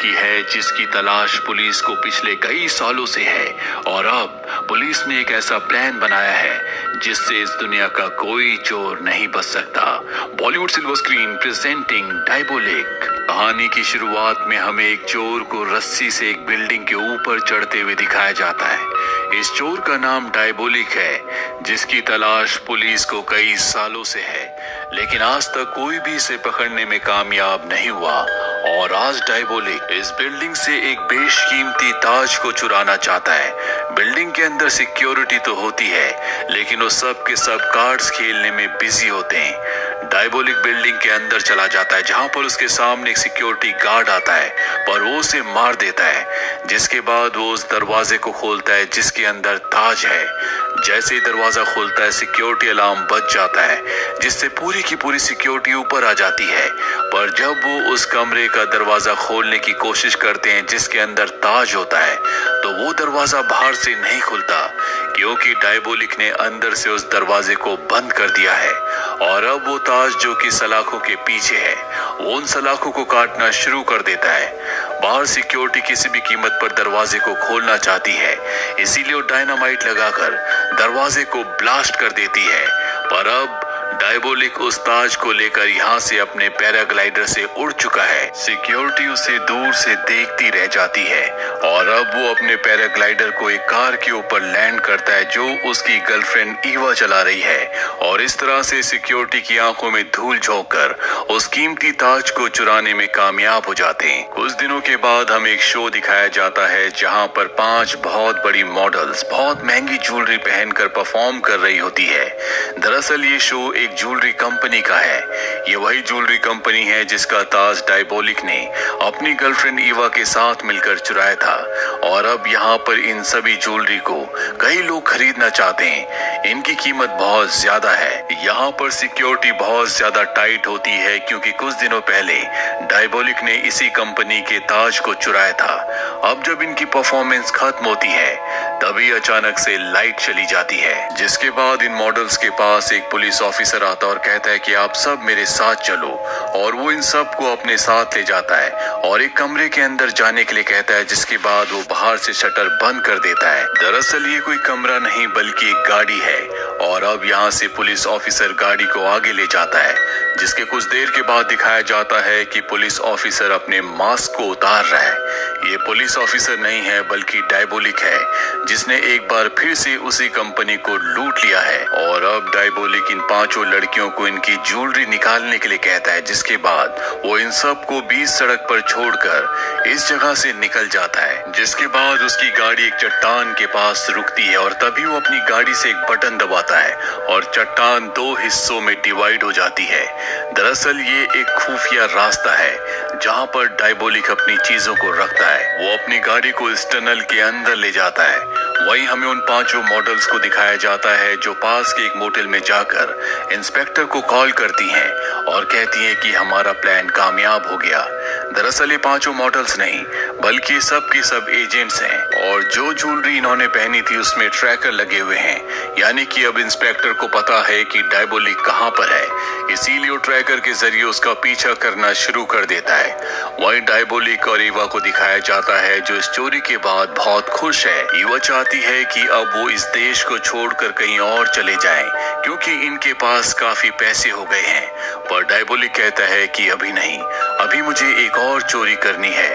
लड़की है जिसकी तलाश पुलिस को पिछले कई सालों से है और अब पुलिस ने एक ऐसा प्लान बनाया है जिससे इस दुनिया का कोई चोर नहीं बच सकता। Bollywood silver screen presenting Diabolic. कहानी की शुरुआत में हमें एक चोर को रस्सी से एक बिल्डिंग के ऊपर चढ़ते हुए दिखाया जाता है। इस चोर का नाम डायबोलिक है जिसकी तलाश पुलिस को कई सालों से है, लेकिन आज तक कोई भी इसे पकड़ने में कामयाब नहीं हुआ। और आज डायबोलिक इस बिल्डिंग से एक बेशकीमती ताज को चुराना चाहता है। बिल्डिंग के अंदर सिक्योरिटी तो होती है, लेकिन वो सब के सब कार्ड्स खेलने में बिजी होते हैं। डायबोलिक बिल्डिंग के अंदर चला जाता है जहां पर उसके सामने एक सिक्योरिटी गार्ड आता है, पर वो उसे मार देता है। जिसके बाद वो उस दरवाजे को खोलता है जिसके अंदर ताज है। जैसे ही दरवाजा खोलता है सिक्योरिटी अलार्म बज जाता है, जिससे पूरी की पूरी सिक्योरिटी ऊपर आ जाती है। पर जब वो उस कमरे का दरवाजा खोलने की कोशिश करते हैं जिसके अंदर ताज होता है, तो वो दरवाजा बाहर से नहीं खुलता, क्योंकि डायबोलिक ने अंदर से उस दरवाजे को बंद कर दिया है। और अब वो ताज जो कि सलाखों के पीछे है, वो उन सलाखों को काटना शुरू कर देता है। बाहर सिक्योरिटी किसी भी कीमत पर दरवाजे को खोलना चाहती है, इसीलिए वो डायनामाइट लगाकर दरवाजे को ब्लास्ट कर देती है। पर अब डायबोलिक उस ताज को लेकर यहाँ से अपने पैराग्लाइडर से उड़ चुका है। सिक्योरिटी उसे दूर से देखती रह जाती है और अब वो अपने पैराग्लाइडर को एक कार के ऊपर लैंड करता है जो उसकी गर्लफ्रेंड ईवा चला रही है। और इस तरह से सिक्योरिटी की आंखों में धूल झोंककर उस कीमती ताज को चुराने में कामयाब हो जाते हैं। कुछ दिनों के बाद हमें एक शो दिखाया जाता है जहाँ पर 5 बहुत बड़ी मॉडल्स बहुत महंगी ज्वेलरी पहनकर परफॉर्म कर रही होती है। दरअसल ये शो एक ज्वेलरी कंपनी का है। ये वही ज्वेलरी कंपनी है जिसका ताज डायबोलिक ने अपनी गर्लफ्रेंड ईवा के साथ मिलकर चुराया था। और अब यहाँ पर इन सभी ज्वेलरी को कई लोग खरीदना चाहते हैं। इनकी कीमत बहुत ज्यादा है। यहाँ पर सिक्योरिटी बहुत ज्यादा टाइट होती है, क्योंकि कुछ दिनों पहले डायबोलिक ने इसी कंपनी के ताज को चुराया था। अब जब इनकी परफॉर्मेंस खत्म होती है, तभी अचानक से लाइट चली जाती है, जिसके बाद इन मॉडल्स के पास एक पुलिस ऑफिसर आता और कहता है कि आप सब मेरे साथ चलो। और वो इन सब को अपने साथ ले जाता है और एक कमरे के अंदर जाने के लिए कहता है, जिसके बाद वो बाहर से शटर बंद कर देता है। दरअसल ये कोई कमरा नहीं बल्कि एक गाड़ी है। और अब यहाँ से पुलिस ऑफिसर गाड़ी को आगे ले जाता है, जिसके कुछ देर के बाद दिखाया जाता है कि पुलिस ऑफिसर अपने मास्क को उतार रहा है। ये पुलिस ऑफिसर नहीं है बल्कि डायबोलिक है, जिसने एक बार फिर से उसी कंपनी को लूट लिया है। और अब डायबोलिक इन 5 लड़कियों को इनकी ज्वेलरी निकालने के लिए कहता है, जिसके बाद वो इन सब को बीच सड़क पर छोड़कर इस जगह से निकल जाता है। जिसके बाद उसकी गाड़ी एक चट्टान के पास रुकती है और तभी वो अपनी गाड़ी से एक बटन दबाता है और चट्टान 2 हिस्सों में डिवाइड हो जाती है। दरअसल ये एक खुफिया रास्ता है जहाँ पर डायबोलिक अपनी चीजों को रखता है। वो अपनी गाड़ी को इस टनल के अंदर ले जाता है। वहीं हमें उन 5 मॉडल्स को दिखाया जाता है जो पास के एक मोटेल में जाकर इंस्पेक्टर को कॉल करती हैं और कहती हैं कि हमारा प्लान कामयाब हो गया। दरअसल ये 5 मॉडल्स नहीं बल्कि सब के सब एजेंट्स हैं, और जो ज्वेलरी इन्होंने पहनी थी उसमें ट्रैकर लगे हुए हैं, यानी कि अब इंस्पेक्टर को पता है कि डायबोलिक कहाँ पर है, इसीलिए वो ट्रैकर के जरिए उसका पीछा करना शुरू कर देता है। वहीं डायबोलिक और ईवा को दिखाया जाता है जो इस चोरी के बाद बहुत खुश है। ईवा चाहती है कि अब वो इस देश को छोड़कर कहीं और चले जाएं, क्योंकि इनके पास काफी पैसे हो गए हैं। पर डायबोलिक कहता है कि अभी नहीं, अभी मुझे एक और चोरी करनी है।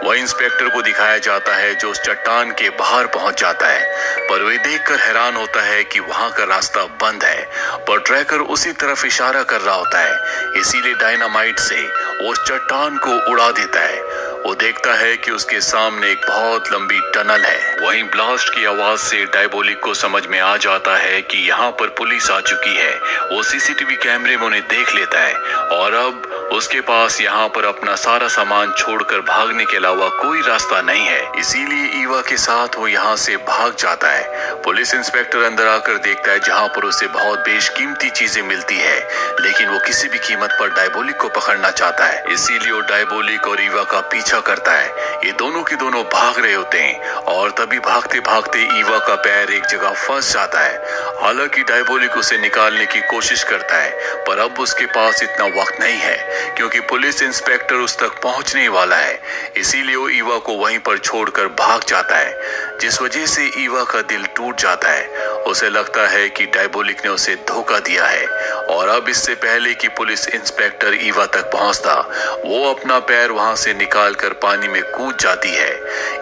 वह इंस्पेक्टर को दिखाया जाता है जो उस चट्टान के बाहर पहुंच जाता है, पर वे देखकर हैरान होता है कि वहां का रास्ता बंद है, पर ट्रैकर उसी तरफ इशारा कर रहा होता है, इसीलिए डायनामाइट से वो उस चट्टान को उड़ा देता है। वो देखता है कि उसके सामने एक बहुत लंबी टनल है। वहीं ब्लास्ट की आवाज से डायबोलिक को समझ में आ जाता है कि यहाँ पर पुलिस आ चुकी है। वो सीसीटीवी कैमरे में उन्हें देख लेता है और अब उसके पास यहाँ पर अपना सारा सामान छोड़कर भागने के अलावा कोई रास्ता नहीं है, इसीलिए ईवा के साथ वो यहाँ से भाग जाता है। पुलिस इंस्पेक्टर अंदर आकर देखता है जहाँ पर उसे बहुत बेशकीमती चीजें मिलती है, लेकिन वो किसी भी कीमत पर डायबोलिक को पकड़ना चाहता है, इसीलिए वो डायबोलिक और ईवा का पीछा करता है। ये दोनों के दोनों भाग रहे होते हैं और तभी भागते भागते ईवा का पैर एक जगह फंस जाता है। हालांकि डायबोलिक उसे निकालने की कोशिश करता है, पर अब उसके पास इतना वक्त नहीं है, क्योंकि पुलिस इंस्पेक्टर उस तक पहुंचने वाला है। इसीलिए वो ईवा को वहीं पर छोड़कर भाग जाता है, जिस वजह से ईवा का दिल टूट जाता है। उसे लगता है कि डायबोलिक ने उसे धोखा दिया है और अब इससे पहले कि पुलिस इंस्पेक्टर ईवा तक पहुंचता, वो अपना पैर वहां से निकालकर पानी में कूद जाती है।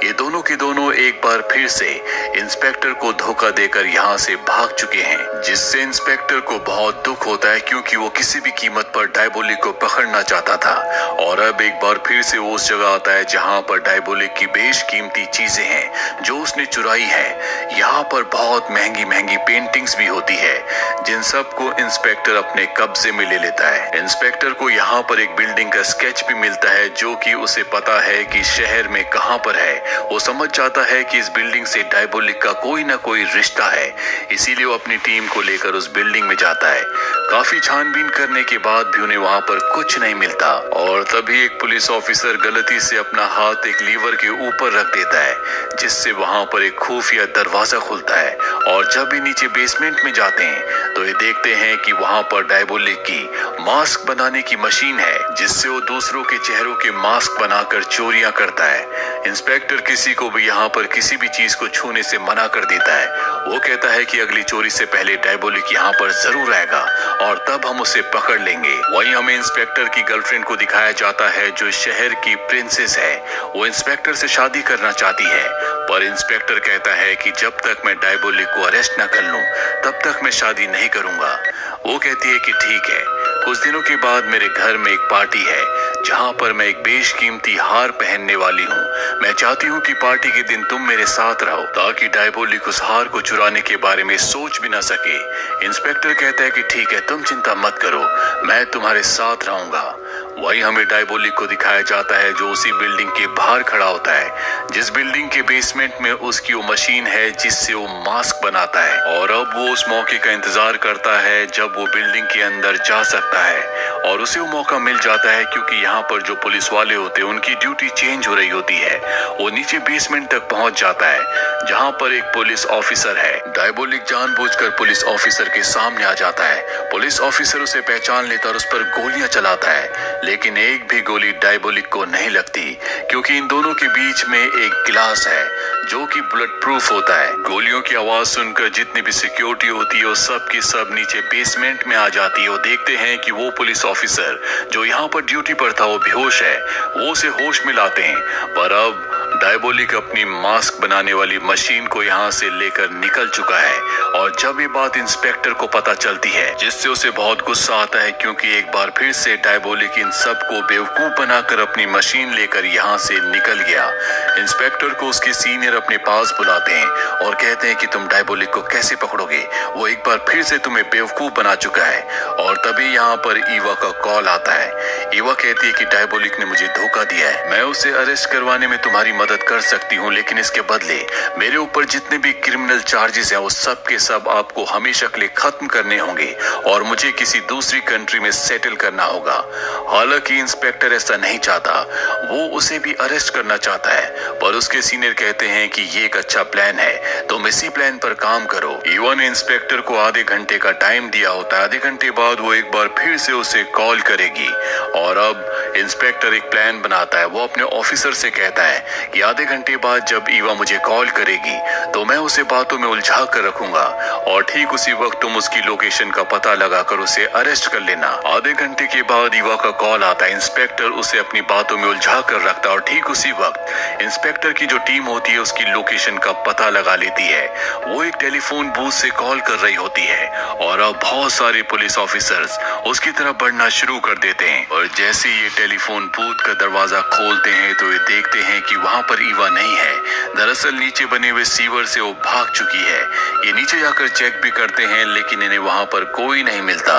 ये दोनों के दोनों एक बार फिर से इंस्पेक्टर को धोखा देकर यहाँ से भाग चुके हैं, जिससे इंस्पेक्टर को बहुत दुख होता है क्योंकि वो किसी भी कीमत पर डायबोलिक को पकड़ना चाहता था। और अब एक बार फिर से वो उस जगह आता है जहाँ पर डायबोलिक की बेशकीमती चीजें हैं जो उसने चुराई है। यहाँ पर बहुत महंगी महंगी पेंटिंग्स भी होती है, जिन सबको इंस्पेक्टर अपने कब्जे में ले लेता है। इंस्पेक्टर को यहाँ पर एक बिल्डिंग का स्केच भी मिलता है जो कि उसे पता है कि शहर में कहाँ पर है। वो समझ जाता है कि इस बिल्डिंग से डायबोलिक का कोई ना कोई रिश्ता है, इसीलिए वो अपनी टीम को लेकर उस बिल्डिंग में जाता है। काफी छानबीन करने के बाद भी उन्हें वहां पर कुछ नहीं मिलता और तभी एक पुलिस ऑफिसर गलती से अपना हाथ एक लीवर के ऊपर रख देता है, जिससे वहां पर एक खुफिया दरवाजा खुलता है। और जब भी नीचे बेसमेंट में जाते हैं तो ये देखते हैं कि वहां पर डायबोलिक की मास्क बनाने की मशीन है, जिससे वो दूसरों के चेहरों के मास्क बनाकर चोरियां करता है। इंस्पेक्टर किसी को भी यहाँ पर किसी भी चीज को छूने से मना कर देता है। वो कहता है कि अगली चोरी से पहले डायबोलिक यहाँ पर जरूर आएगा और तब हम उसे पकड़ लेंगे। वहीं हमें इंस्पेक्टर की गर्लफ्रेंड को दिखाया जाता है जो शहर की प्रिंसेस है। वो इंस्पेक्टर से शादी करना चाहती है, पर इंस्पेक्टर कहता है कि जब तक मैं डायबोलिक को अरेस्ट न कर लूं तब तक मैं शादी नहीं करूंगा। वो कहती है कि ठीक है। कुछ दिनों के बाद मेरे घर में एक पार्टी है जहां पर मैं एक बेशकीमती हार पहनने वाली हूं। मैं चाहती हूं कि पार्टी के दिन तुम मेरे साथ रहो ताकि डायबोलिक उस हार को चुराने के बारे में सोच भी ना सके। इंस्पेक्टर कहता है कि ठीक है, तुम चिंता मत करो, मैं तुम्हारे साथ रहूंगा। वहीं हमें डायबोलिक को दिखाया जाता है जो उसी बिल्डिंग के बाहर खड़ा होता है, जिस बिल्डिंग के बेसमेंट में उसकी वो मशीन है जिससे वो मास्क बनाता है। और अब वो उस मौके का इंतजार करता है जब वो बिल्डिंग के अंदर जा सकता है, और उसे वो मौका मिल जाता है क्योंकि यहाँ पर जो पुलिस वाले होते हैं उनकी ड्यूटी चेंज हो रही होती है। वो नीचे बेसमेंट तक पहुंच जाता है जहाँ पर एक पुलिस ऑफिसर है। डायबोलिक जानबूझकर पुलिस ऑफिसर के सामने आ जाता है। पुलिस ऑफिसर उसे पहचान लेता और उस पर गोलियां चलाता है, लेकिन एक भी गोली डायबोलिक को नहीं लगती क्योंकि इन दोनों के बीच में एक गिलास है जो कि बुलेट प्रूफ होता है। गोलियों की आवाज सुनकर जितनी भी सिक्योरिटी होती है वो सब की सब नीचे बेसमेंट में आ जाती है। वो देखते हैं कि वो पुलिस ऑफिसर जो यहाँ पर ड्यूटी पर था वो बेहोश है। वो उसे होश में लाते हैं, पर अब डायबोलिक अपनी मास्क बनाने वाली मशीन को यहाँ से लेकर निकल चुका है। और जब ये बात इंस्पेक्टर को पता चलती है, जिससे उसे बहुत गुस्सा आता है क्योंकि एक बार फिर से डायबोलिक इन सबको बेवकूफ बनाकर अपनी मशीन लेकर यहाँ से निकल गया। इंस्पेक्टर को उसके सीनियर अपने पास बुलाते हैं और कहते हैं कि तुम डायबोलिक को कैसे पकड़ोगे, वो एक बार फिर से तुम्हें बेवकूफ बना चुका है। और तभी यहाँ पर ईवा का कॉल आता है। ईवा कहती है कि डायबोलिक ने मुझे धोखा दिया है, मैं उसे अरेस्ट करवाने में तुम्हारी मदद कर सकती हूँ, लेकिन इसके बदले मेरे ऊपर जितने भी क्रिमिनल चार्जेस हैं वो सब के सब आपको हमेशा के लिए खत्म करने होंगे और मुझे किसी दूसरी कंट्री में सेटल करना होगा। हालांकि इंस्पेक्टर ऐसा नहीं चाहता, वो उसे भी अरेस्ट करना चाहता है, पर उसके सीनियर कहते हैं कि ये एक अच्छा प्लान है, तुम इसी प्लान पर काम करो। ईवा ने इंस्पेक्टर को आधे घंटे का टाइम दिया होता है। आधे घंटे बाद वो एक बार फिर से उसे कॉल करेगी और अब इंस्पेक्टर एक प्लान बनाता है। वो अपने ऑफिसर से कहता है कि आधे घंटे बाद जब ईवा मुझे कॉल करेगी तो मैं उसे बातों में उलझा कर रखूंगा और ठीक उसी वक्त तुम उसकी लोकेशन का पता लगाकर उसे अरेस्ट कर लेना। आधे घंटे के बाद ईवा का कॉल आता है। इंस्पेक्टर उसे अपनी बातों में उलझा कर रखता है और ठीक उसी वक्त इंस्पेक्टर की जो टीम होती है उसकी लोकेशन का पता लगा लेती है। वो एक टेलीफोन बूथ से कॉल कर रही होती है और अब बहुत सारे पुलिस ऑफिसर्स उसकी तरफ बढ़ना शुरू कर देते हैं। और जैसे ये टेलीफोन बूथ का दरवाजा खोलते हैं तो ये देखते हैं कि वहां पर ईवा नहीं है। दरअसल नीचे बने हुए सीवर से वो भाग चुकी है। ये नीचे जाकर चेक भी करते हैं लेकिन इन्हें वहां पर कोई नहीं मिलता।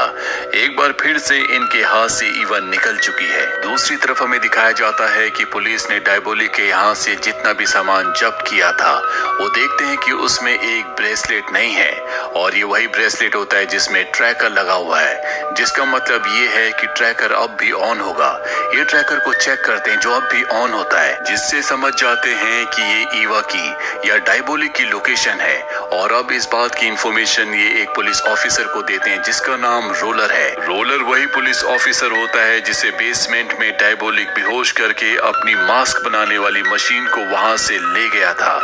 एक बार फिर से इनके हाथ से ईवा निकल चुकी है। दूसरी तरफ हमें दिखाया जाता है कि पुलिस ने डायबोलिक के यहाँ से जितना भी सामान जब्त किया था वो देखते हैं कि उसमें एक ब्रेसलेट नहीं है और ये वही ब्रेसलेट होता है जिसमें ट्रैकर लगा हुआ है, जिसका मतलब ये है कि ट्रैकर अब भी ऑन होगा। ये ट्रैकर को चेक करते हैं जो अब भी ऑन होता है, जिससे समझ समझ जाते हैं कि ये ईवा की या डायबोलिक की लोकेशन है और अब इस बात की इंफॉर्मेशन ये एक पुलिस ऑफिसर को देते हैं जिसका नाम रोलर है। रोलर वही पुलिस ऑफिसर होता है जिसे बेसमेंट में डायबोलिक बेहोश करके अपनी मास्क बनाने वाली मशीन को वहां से ले गया था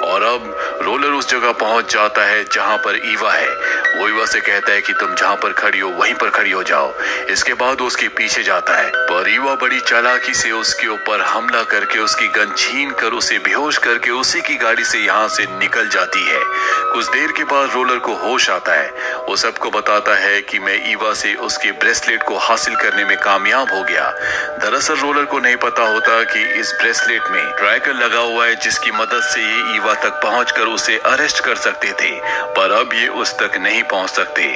और अब रोलर उस जगह पहुंच जाता है जहां पर ईवा है। वो ईवा से कहता है कि तुम जहां पर खड़ी हो वहीं पर खड़ी हो जाओ। इसके बाद उसके पीछे जाता है पर ईवा बड़ी चालाकी से उसके ऊपर हमला करके उसकी गन छीन कर उसे बेहोश करके उसी की गाड़ी से यहाँ से निकल जाती है। कुछ देर के बाद रोलर को होश आता है। वो सबको बताता है कि मैं ईवा से उसके ब्रेसलेट को हासिल करने में कामयाब हो गया। दरअसल रोलर को नहीं पता होता कि इस ब्रेसलेट में ट्रैकर लगा हुआ है जिसकी मदद से ये ईवा तक पहुंचकर उसे अरेस्ट कर सकते थे, पर अब ये उस तक नहीं पहुंच सकते।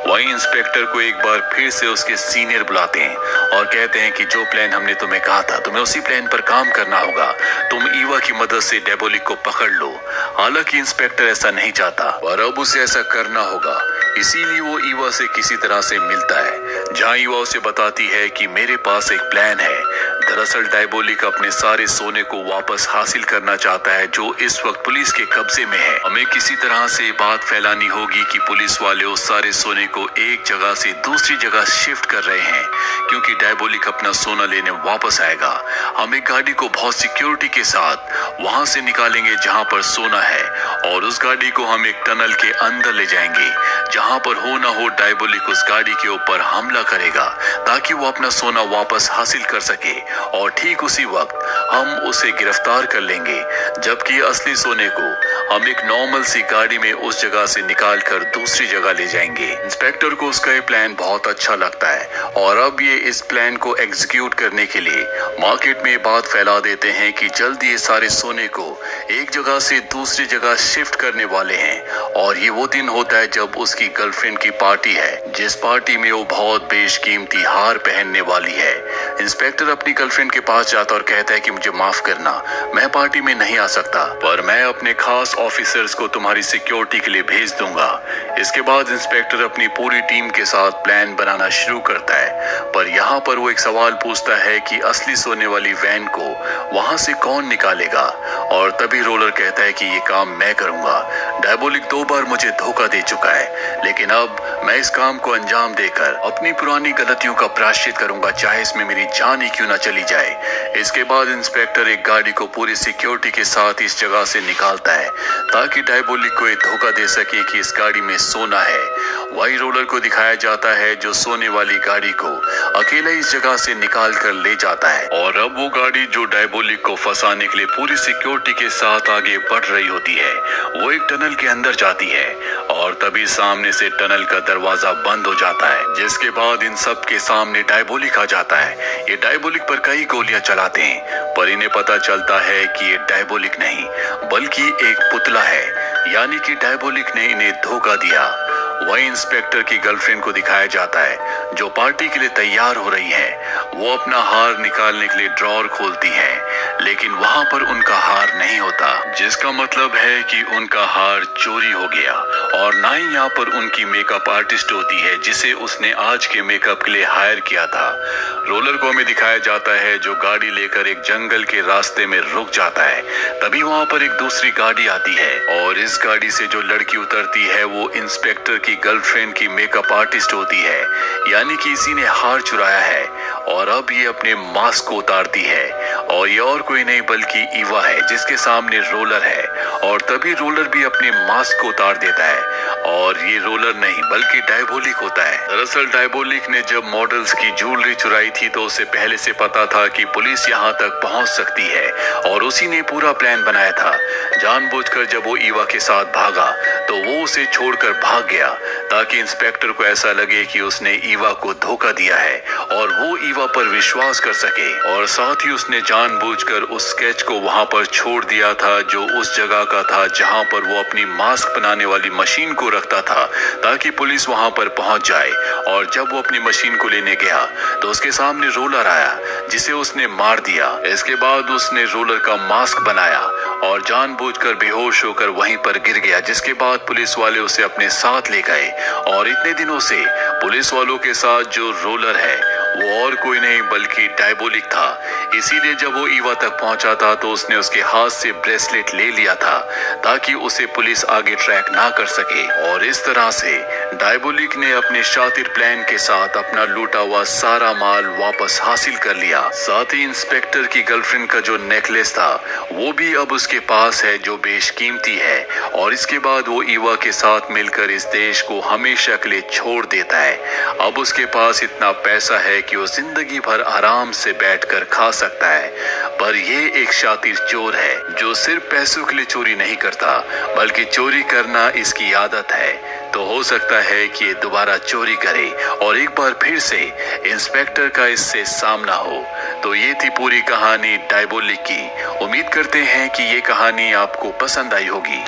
वहीं इंस्पेक्टर को एक बार फिर से उसके सीनियर बुलाते हैं और कहते हैं कि जो प्लान हमने तुम्हें कहा था तुम्हें उसी प्लान पर काम करना होगा। तुम ईवा की मदद से डायबोलिक को पकड़ लो। हालांकि इंस्पेक्टर ऐसा नहीं चाहता पर अब उसे ऐसा करना होगा, इसीलिए वो ईवा से किसी तरह से मिलता है जहां ईवा उसे बताती है कि मेरे पास एक प्लान है। दरअसल डायबोलिक अपने सारे सोने को वापस हासिल करना चाहता है जो इस वक्त पुलिस के कब्जे में है। हमें किसी तरह से बात फैलानी होगी कि पुलिस वाले उस सारे सोने को एक जगह से दूसरी जगह शिफ्ट कर रहे हैं क्योंकि डायबोलिक अपना सोना लेने वापस आएगा। हम एक गाड़ी को बहुत सिक्योरिटी के साथ वहां से निकालेंगे जहां पर सोना है और उस गाड़ी को हम एक टनल के अंदर ले जाएंगे जहां पर हो ना हो डायबोलिक उस गाड़ी के ऊपर हमला करेगा ताकि वो अपना सोना वापस हासिल कर सके और ठीक उसी वक्त हम उसे गिरफ्तार कर लेंगे, जबकि असली सोने को हम एक नॉर्मल सी गाड़ी में उस जगह से निकाल कर दूसरी जगह ले जाएंगे। इंस्पेक्टर को उसका ये प्लान बहुत अच्छा लगता है और अब ये इस प्लान को एग्जीक्यूट करने के लिए मार्केट में बात फैला देते हैं कि जल्दी ये सारे सोने को एक जगह से दूसरी जगह शिफ्ट करने वाले हैं। और ये वो दिन होता है जब उसकी गर्लफ्रेंड की पार्टी है जिस पार्टी में वो बहुत बेशकीमती हार पहनने वाली है। इंस्पेक्टर अपनी गर्लफ्रेंड के पास जाता और कहता है कि मुझे माफ करना, मैं पार्टी में नहीं आ सकता पर मैं अपने खास ऑफिसर्स को तुम्हारी सिक्योरिटी के लिए भेज दूंगा। इसके बाद इंस्पेक्टर अपनी पूरी टीम के साथ प्लान बनाना शुरू करता है पर यहाँ पर वो एक सवाल पूछता है कि असली सोने वाली वैन को वहां से कौन निकालेगा और तभी रोलर कहता है कि ये काम मैं करूंगा। डायबोलिक 2 बार मुझे धोखा दे चुका है लेकिन अब मैं इस काम को अंजाम देकर अपनी पुरानी गलतियों का प्रायश्चित करूंगा, चाहे इसमें मेरी जान ही क्यों ना चली जाए। इसके बाद इंस्पेक्टर एक गाड़ी को पूरी सिक्योरिटी के साथ इस जगह से निकालता है ताकि डायबोलिक को एक धोखा दे सके कि इस गाड़ी में सोना है। वही रोलर को दिखाया जाता है जो सोने वाली गाड़ी को अकेला इस जगह से निकाल कर ले जाता है और अब वो गाड़ी जो डायबोलिक को फंसाने के लिए पूरी सिक्योरिटी के साथ आगे बढ़ रही होती है वो एक टनल के अंदर जाती है और तभी सामने से टनल का दरवाजा बंद हो जाता है, जिसके बाद इन सब के सामने डायबोलिक आ जाता है। ये डायबोलिक पर कई गोलियां चलाते हैं पर इन्हें पता चलता है कि ये डायबोलिक नहीं बल्कि एक पुतला है, यानी कि डायबोलिक ने इन्हें धोखा दिया। वही इंस्पेक्टर की गर्लफ्रेंड को दिखाया जाता है जो पार्टी के लिए तैयार हो रही है। वो अपना हार निकालने के लिए ड्रॉर खोलती है लेकिन वहां पर उनका हार नहीं होता, जिसका मतलब है कि उनका हार चोरी हो गया। और ना ही यहाँ पर उनकी मेकअप आर्टिस्ट होती है जिसे उसने आज के मेकअप के लिए हायर किया था। रोलर को हमें दिखाया जाता है जो गाड़ी लेकर एक जंगल के रास्ते में रुक जाता है। तभी वहां पर एक दूसरी गाड़ी आती है और इस गाड़ी से जो लड़की उतरती है वो इंस्पेक्टर की गर्लफ्रेंड की मेकअप आर्टिस्ट होती है, यानी कि इसी ने हार चुराया है और अब ये अपने मास्क को उतारती है और ये और कोई नहीं बल्कि ईवा है जिसके सामने रोलर है। और तभी रोलर भी अपने मास्क को उतार देता है और ये रोलर नहीं बल्कि डायबोलिक होता है। दरअसल डायबोलिक ने जब मॉडल्स की ज्वेलरी चुराई थी तो उसे पहले से पता था कि पुलिस यहाँ तक पहुँच सकती है और उसी ने पूरा प्लान बनाया था। जानबूझकर जब वो ईवा के साथ भागा तो वो उसे छोड़कर भाग गया ताकि इंस्पेक्टर को ऐसा लगे कि उसने ईवा को धोखा दिया है और वो ईवा पर विश्वास कर सके। और साथ ही उसने जानबूझकर उस स्केच को वहां पर छोड़ दिया था जो उस जगह का था जहां पर वो अपनी मास्क बनाने वाली मशीन को रखता था ताकि पुलिस वहां पर पहुंच जाए। और जब वो अपनी मशीन को लेने गया तो उसके सामने रोलर आया जिसे उसने मार दिया। इसके बाद उसने रोलर का मास्क बनाया और जानबूझकर बेहोश होकर वहीं पर गिर गया, जिसके बाद पुलिस वाले उसे अपने साथ ले गए। और इतने दिनों से पुलिस वालों के साथ जो रोलर है वो और कोई नहीं बल्कि डायबोलिक था। इसीलिए जब वो ईवा तक पहुंचा था तो उसने उसके हाथ से ब्रेसलेट ले लिया था ताकि उसे पुलिस आगे ट्रैक ना कर सके। और इस तरह से डायबोलिक ने अपने शातिर प्लान के साथ अपना लूटा हुआ सारा माल वापस हासिल कर लिया। साथ ही इंस्पेक्टर की गर्लफ्रेंड का जो नेकलेस था वो भी अब उसके पास है, जो बेशकीमती है। और इसके बाद वो ईवा के साथ मिलकर इस देश को हमेशा के लिए छोड़ देता है। अब उसके पास इतना पैसा है कि वो जिंदगी भर आराम से बैठकर खा सकता है। पर ये एक शातिर चोर है जो सिर्फ पैसों के लिए चोरी नहीं करता बल्कि चोरी करना इसकी आदत है। तो हो सकता है कि ये दोबारा चोरी करे और एक बार फिर से इंस्पेक्टर का इससे सामना हो। तो ये थी पूरी कहानी डायबोलिक की। उम्मीद करते हैं कि ये कहानी आपको पसंद आई होगी।